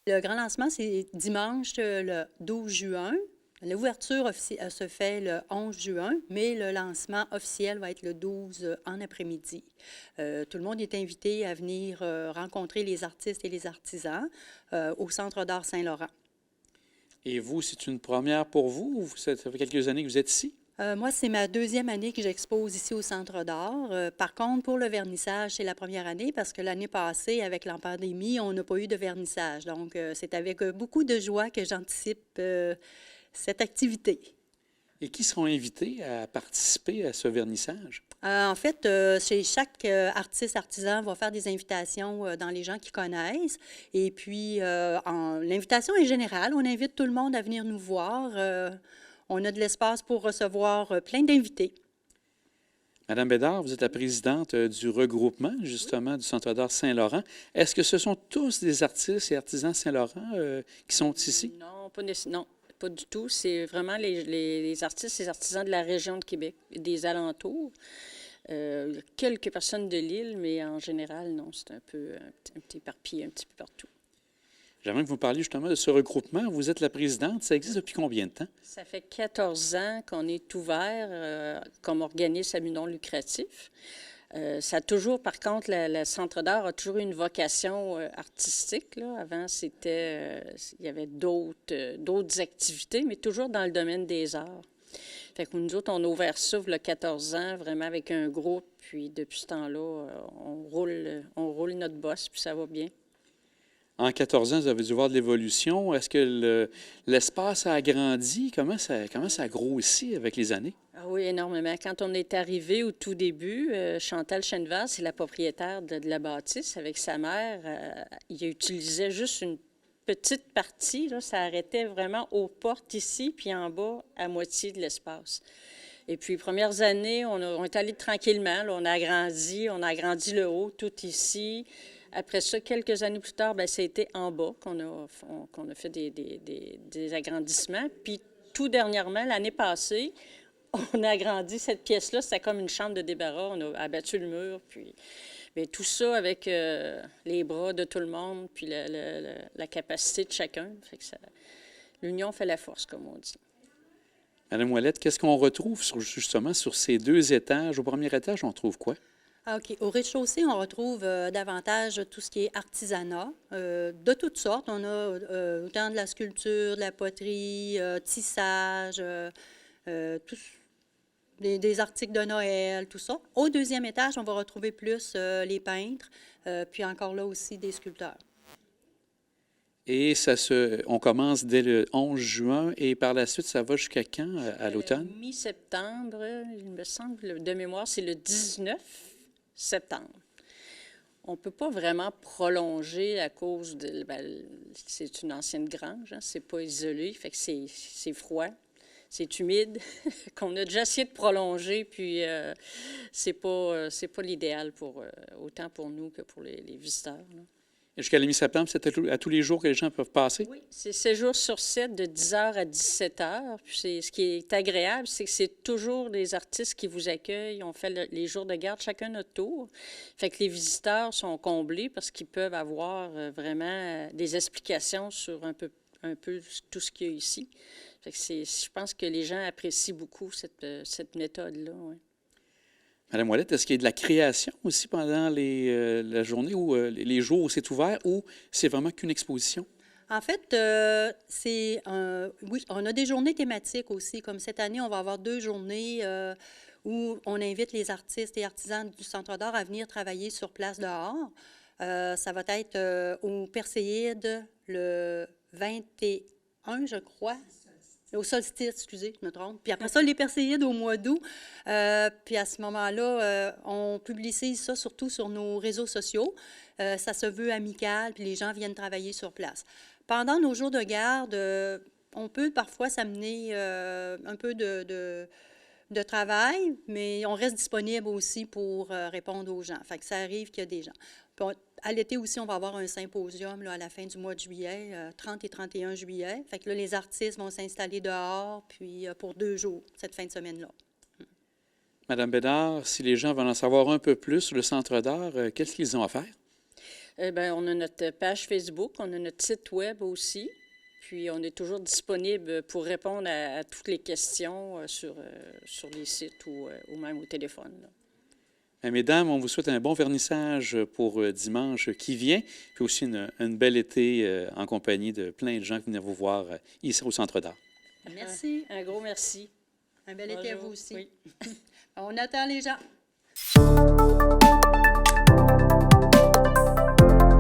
Le grand lancement, c'est dimanche le 12 juin. L'ouverture se fait le 11 juin, mais le lancement officiel va être le 12 en après-midi. Tout le monde est invité à venir rencontrer les artistes et les artisans au Centre d'art Saint-Laurent. Et vous, c'est une première pour vous ou ça fait quelques années que vous êtes ici? Moi, c'est ma deuxième année que j'expose ici au Centre d'art. Par contre, pour le vernissage, c'est la première année parce que l'année passée, avec la pandémie, on n'a pas eu de vernissage. Donc, c'est avec beaucoup de joie que j'anticipe cette activité. Et qui seront invités à participer à ce vernissage? En fait, chez chaque artiste, artisan va faire des invitations dans les gens qui connaissent. Et puis, l'invitation est générale. On invite tout le monde à venir nous voir. On a de l'espace pour recevoir plein d'invités. Madame Bédard, vous êtes la présidente du regroupement, justement, du Centre d'art Saint-Laurent. Est-ce que ce sont tous des artistes et artisans Saint-Laurent qui sont ici? Non, non, pas du tout. C'est vraiment les artistes et les artisans de la région de Québec et des alentours. Il y a quelques personnes de l'île, mais en général, non, c'est un petit éparpillé un petit peu partout. J'aimerais que vous parliez justement de ce regroupement. Vous êtes la présidente. Ça existe depuis combien de temps? Ça fait 14 ans qu'on est ouvert comme organisme à but non lucratif. Ça a toujours, par contre, le Centre d'art a toujours eu une vocation artistique. Là. Avant, il y avait d'autres activités, mais toujours dans le domaine des arts. Fait que nous autres, on a ouvert ça il y a 14 ans, vraiment avec un groupe. Puis depuis ce temps-là, on roule notre bosse, puis ça va bien. En 14 ans, vous avez dû voir de l'évolution. Est-ce que l'espace a agrandi? Comment ça a grossi avec les années? Ah oui, énormément. Quand on est arrivé au tout début, Chantal Chenevert, c'est la propriétaire de la bâtisse avec sa mère. Il utilisait juste une petite partie. Là, ça arrêtait vraiment aux portes ici, puis en bas, à moitié de l'espace. Et puis, les premières années, on est allé tranquillement. Là, on a agrandi le haut, tout ici. Après ça, quelques années plus tard, bien, c'était en bas qu'on a fait des agrandissements. Puis, tout dernièrement, l'année passée, on a agrandi cette pièce-là. C'était comme une chambre de débarras. On a abattu le mur. Puis, bien, tout ça avec les bras de tout le monde, puis la capacité de chacun. Fait que l'union fait la force, comme on dit. Madame Ouellette, qu'est-ce qu'on retrouve justement sur ces 2 étages? Au premier étage, on trouve quoi? OK. Au rez-de-chaussée, on retrouve davantage tout ce qui est artisanat, de toutes sortes. On a autant de la sculpture, de la poterie, tissage, des articles de Noël, tout ça. Au deuxième étage, on va retrouver plus les peintres, puis encore là aussi des sculpteurs. Et on commence dès le 11 juin et par la suite, ça va jusqu'à quand, à l'automne? Mi-septembre, il me semble, de mémoire, c'est le 19 septembre. On ne peut pas vraiment prolonger à cause de... c'est une ancienne grange, hein, c'est pas isolé, fait que c'est froid, c'est humide, qu'on a déjà essayé de prolonger, puis c'est pas l'idéal autant pour nous que pour les visiteurs. Là. Jusqu'à la mi-septembre, c'est à tous les jours que les gens peuvent passer? Oui, c'est 7 jours sur 7, de 10h à 17h. Puis ce qui est agréable, c'est que c'est toujours des artistes qui vous accueillent. On fait les jours de garde chacun notre tour. Fait que les visiteurs sont comblés parce qu'ils peuvent avoir vraiment des explications sur un peu tout ce qu'il y a ici. Fait que je pense que les gens apprécient beaucoup cette méthode-là. Ouais. Madame Ouellette, est-ce qu'il y a de la création aussi pendant la journée ou les jours où c'est ouvert ou c'est vraiment qu'une exposition? En fait, oui, on a des journées thématiques aussi. Comme cette année, on va avoir 2 journées où on invite les artistes et artisans du Centre d'art à venir travailler sur place dehors. Ça va être au Perséide le 21, je crois. Au solstice, excusez, je me trompe. Puis après ça, les Perséides au mois d'août. Puis à ce moment-là, on publicise ça surtout sur nos réseaux sociaux. Ça se veut amical, puis les gens viennent travailler sur place. Pendant nos jours de garde, on peut parfois s'amener un peu de travail, mais on reste disponible aussi pour répondre aux gens. Fait que ça arrive qu'il y a des gens. Puis à l'été aussi, on va avoir un symposium là, à la fin du mois de juillet, 30 et 31 juillet. Fait que là, les artistes vont s'installer dehors, puis pour 2 jours, cette fin de semaine-là. Madame Bédard, si les gens veulent en savoir un peu plus sur le Centre d'art, qu'est-ce qu'ils ont à faire? On a notre page Facebook, on a notre site web aussi. Puis, on est toujours disponible pour répondre à toutes les questions sur les sites ou même au téléphone, là. Mesdames, on vous souhaite un bon vernissage pour dimanche qui vient, puis aussi une belle été en compagnie de plein de gens qui viennent vous voir ici au Centre d'art. Merci. Un gros merci. Un bel été à vous aussi. Oui. On attend les gens.